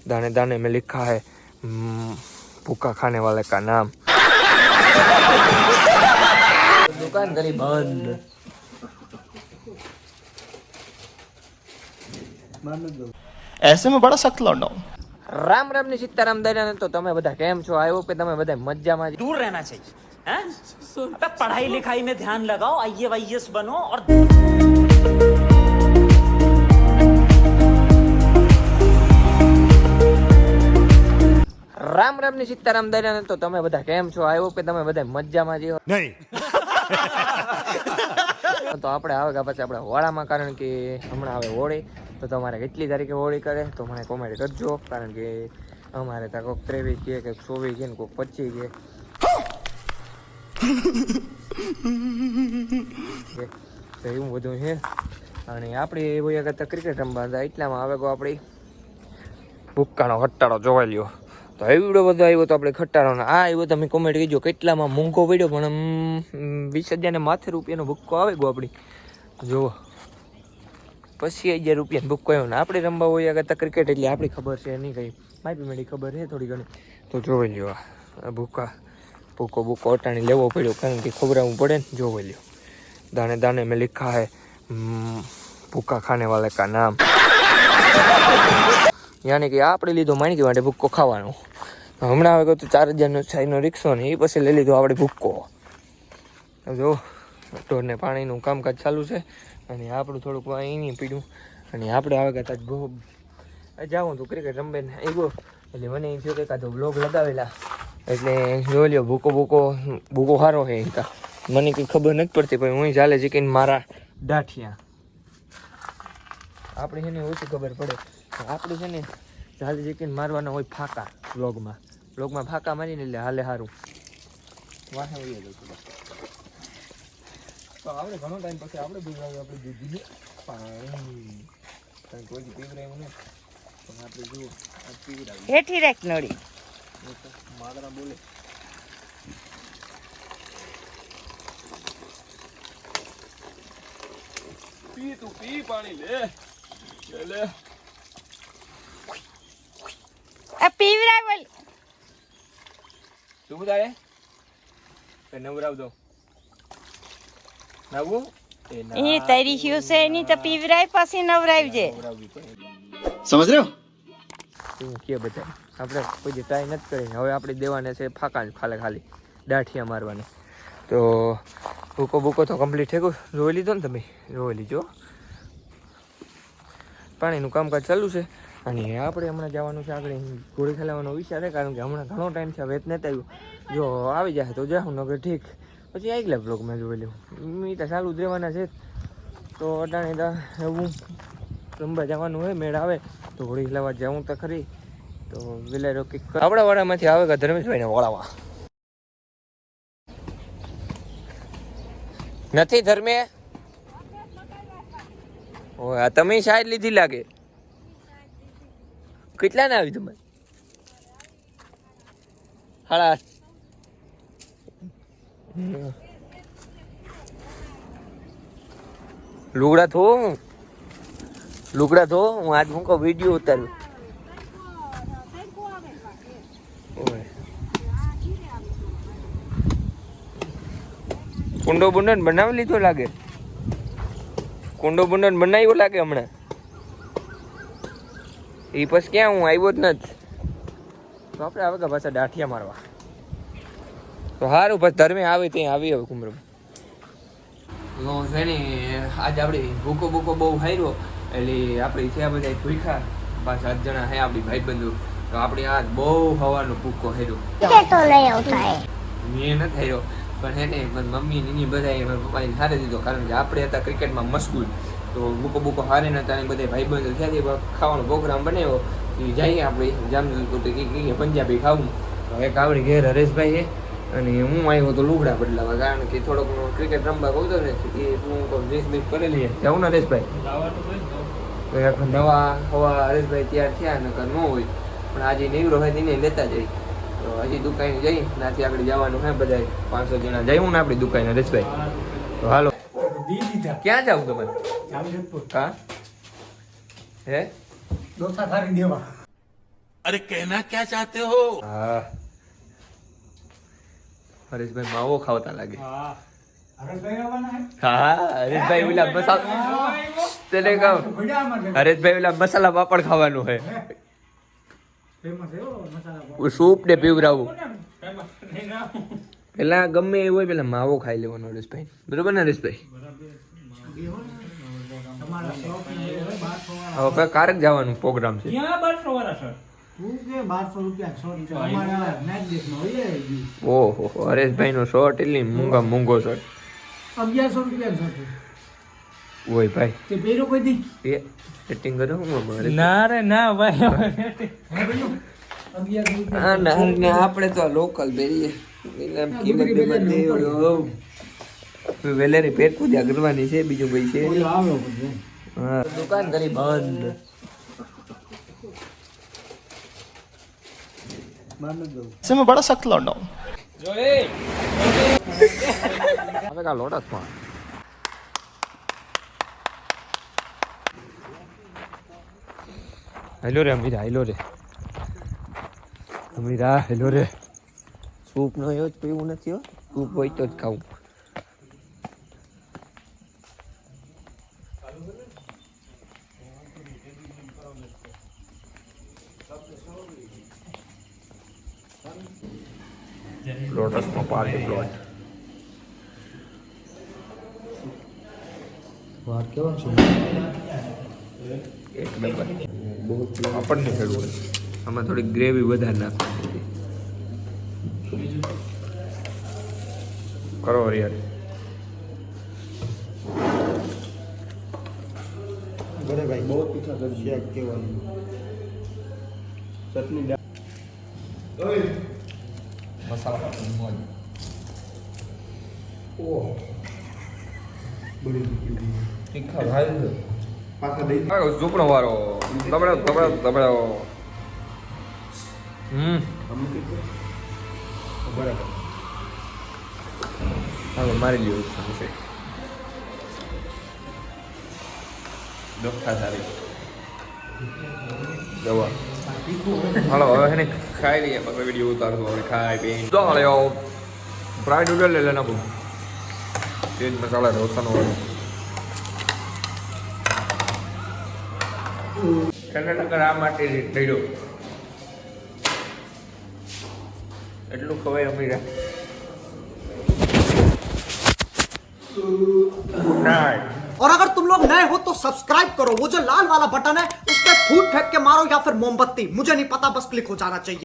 दाने दाने में लिखा है भूखा खाने वाले का नाम। दुकान करी बंद। ऐसे में बड़ा सख्त लौंडा हूं। राम राम ने सीताराम दरिया तो તમે બધા કેમ છો? આવ્યો કે તમે બધા મજામાં दूर रहना चाहिए हैं? अबे पढ़ाई लिखाई में ध्यान लगाओ, आईएएस बनो और રામ રામ ને સીતારામ દરિયા તો તમે બધા કેમ છો? આવ્યો કે તમે બધા મજામાં જ नहीं તો આપણે આવે કે પછી આપણે હોળામાં, કારણ કે હમણાં આવે હોળી, તો તમારે કેટલી તારીખે હોળી કરે તો મને કોમેન્ટ કરજો, કારણ કે અમારે ત્યાં કોઈક 23 કે કોઈક 24 કે કોઈક 25 કે તો એવું બધું છે. અને આપણે એવું કરતા ક્રિકેટ રમવા હતા, એટલામાં આવે આપણી ભૂક્કાનો ખટ્ટારો જોવા લ્યો. તો એ વિડીયો બધો આવ્યો તો આપણે ખટ્ટારોનો આ આવ્યો, તમે કોમેન્ટ કીજો કેટલામાં મોંઘો પડ્યો, પણ 20,000 ને માથે રૂપિયાનો ભૂક્કો આવે ગયો આપણી. જુઓ 25,000 રૂપિયાનો ભૂક્કો આવ્યો ને આપણે રમવા હોય કરતા ક્રિકેટ, એટલે આપણી ખબર છે નહીં, કંઈ મારી મેળી ખબર છે થોડી ઘણી, તો જોઈ લ્યો. આ ભૂક્કો અટાણી લેવો પડ્યો, કારણ કે ખબરાવવું પડે ને. જોઈ લ્યો, દાને દાને મેં लिखा है ભૂખા ખાને વાલે કા નામ. યાની કે આપણે લીધો માણકી માટે ભૂક્કો ખાવાનો. હમણાં આવે તો 4,000નો છાઈનો રિક્ષો ને એ પછી લઈ લીધો આપણે ભૂક્કો. જો ઢોરને પાણીનું કામકાજ ચાલુ છે, અને આપણું થોડુંક અહીં પીડ્યું, અને આપણે આવે કે જાઉં તો ક્રિકેટ રમવે ને આવ્યો, એટલે મને એમ થયું કે કાં તો બ્લોગ લગાવેલા, એટલે જોઈ લ્યો ભૂકો સારો છે. મને કંઈ ખબર નથી પડતી, પણ હું ચાલે ચીકીને મારા દાઠિયા. આપણે છે ને ઓછી ખબર પડે, આપણે છે ને ચાલે ચીકીને મારવાના હોય ફાંકા. બ્લોગમાં ફાંકા મારીને એટલે હાલે સારું. વાહ તો આપણે ઘણો ટાઈમ પછી આપણે પીવડાવ્યું, આપણે દૂધીને પાણી કંઈ કોઈ પીવડાવ્યું નહીં, પણ આપણે જુઓ આ પીવડાવ્યું. હેઠી રાખ નળી માદરા બોલે. પી તું પી પાણી લે. આ પીવરાય બોલ. શું થાય કે નવરાવ દો નવું ઈ તારી શિવ છે ની તો પીવરાય પછી નવરાવજે. समझ रहे हो? કે બધા આપણે કોઈ ટ્રાય નથી કરી, હવે આપણે દેવાને છે ફાંકા ખાલી દાઠિયા મારવાને. તો ભૂકો તો કમ્પ્લીટ થઈ ગયો. જોઈ લીધો ને તમે? જોઈ લીજો. પાણીનું કામકાજ ચાલુ છે, અને આપણે હમણાં જવાનું છે આગળ ઘોડી ખેલાવાનો વિચાર છે, કારણ કે હમણાં ઘણો ટાઈમ છે વેત નથી આવ્યું. જો આવી જાય તો જાઉં, નગર ઠીક પછી આગલા બ્લોગમાં જોઈ લેવું. મી તો ચાલુ જ રહેવાના છે. તો અટાણે એવું રમવા જવાનું હોય, મેળ આવે તો ઘોડી ખેલાવા જાઉં તો ખરી. તો વેલારો કંઈક આપણા વાડામાંથી આવે કે ધર્મેશભાઈને વળાવા નથી ધર્મે. ઓય આ તમે શાયદ લીધી લાગે. કેટલા ને આવી તમારે? 8.5. લુગડા થો હું આજ મૂકો વિડીયો ઉતાર્યો. કુંડો બુંડન બનાવી લીધો લાગે. બનાવ્યો લાગે હમણાં. એ પછી ક્યાં હું આવ્યો જ નથી. તો આપણે આવે કે પાછા દાઠિયા મારવા. તો સારું પછી ધર્મે આવે ત્યાં આવી હવે કુમરમ. તો છે ને આજે આપણે ભૂકો બહુ હાર્યો, એટલે આપણે થયા બધા ભૂખા. 5-7 જણા હે આપણી ભાઈબંધો. તો આપણે આ બહુ સવારનો ભૂકો હાર્યો. મેં નથી હાર્યો, પણ હે ને મમ્મી નીની બધા પપ્પાને હારે દીધો, કારણ કે આપણે હતા ક્રિકેટમાં મશગુલ. તો ભૂકો હારે નતા, અને બધા ભાઈબંધો થયા ખાવાનો પ્રોગ્રામ બનાવ્યો. એ જઈએ આપણે જામનગર પંજાબી ખાવું. તો એક આપણી ઘેર હરેશભાઈ છે, અને હું આવ્યો તો લુગડા બદલાવા, કારણ કે થોડોક ક્રિકેટ રમવા કહું ને એ હું ડ્રેસ બેસ કરેલી જાઉં ને હરેશભાઈ. તો એક નવા હરેશભાઈ તૈયાર થયા, નકર ન હોય, પણ આજે નીવડો હોય તેને લેતા જઈ. તો હજી દુકાને જઈ નાથી આગળ જવાનું હે, બધા 500 જણા જવું ને આપણી દુકાને હરેશભાઈ. તો હાલો. ક્યાં જાવ તમારે? હા હે દોસા થારી દેવા. अरे कहना क्या चाहते हो? હા હરેશભાઈ માવો ખાવતા લાગે હા હરેશભાઈ ઓલા મસાલા તેને કહું હરેશભાઈ ઓલા મસાલા પાપડ ખાવાનું હે સૂપ ને પીવરાવું પેલા ગમે એવું હોય પેલા માવો ખાઈ લેવાનો હરેશભાઈ બરોબર ને હરેશભાઈ હવે કારક જવાનું પ્રોગ્રામ છે ઓહો હરેશભાઈ નો શર્ટ એટલી મૂંગો શર્ટ 1100 રૂપિયા ઓય ભાઈ તે પહેરો કોઈ દી એ સેટિંગ કરો મારે ના રે ના ભાઈ 1100 ને આપણે તો લોકલ બેરીએ એમ કિંમત બે દેવડો વેલેરી પેટ પૂજા કરવાની છે બીજું કઈ છે હા દુકાન કરી બંધ ऐसे में बड़ा सख्त लौंडा हूँ હવે કા લોટસ માં હેલો રે અમીરા હેલો રે અમીરા હેલો રે સૂપ નો એવો જ પીવું નથી હો સૂપ હોય તો જ ખાવું લોટસ માં પાર્ટી પ્લોટ એક નંબર બહુ આપણને ખેડવું હોય આમાં થોડી ગ્રેવી વધારે નાખવાની કરો યાર बड़े भाई बहुत पीछा कर दिया के वाली चटनी મસાલા પાપડ મોજ ओह बड़ी તીખા ભાઈ पासा दे ઝૂપણો વાળો દબડાઓ बराबर હવે મારી લ્યો છે ડોક્ટર સારી દવા હાલો હવે એને ખાઈ લઈએ પછી વિડીયો ઉતારતો હવે ખાઈ પી તો લ્યો ફ્રાઈડ નૂડલ લઈ લેના બહુ તેજ મસાલા ઢોસાનો વાળો કર્ણાટક આ માટે થયો એટલું ખવાય અમીરા ગુડ નાઇટ और अगर तुम लोग नए हो तो सब्सक्राइब करो वो जो लाल वाला बटन है उस पर फूट फेंक के मारो या फिर मोमबत्ती मुझे नहीं पता बस क्लिक हो जाना चाहिए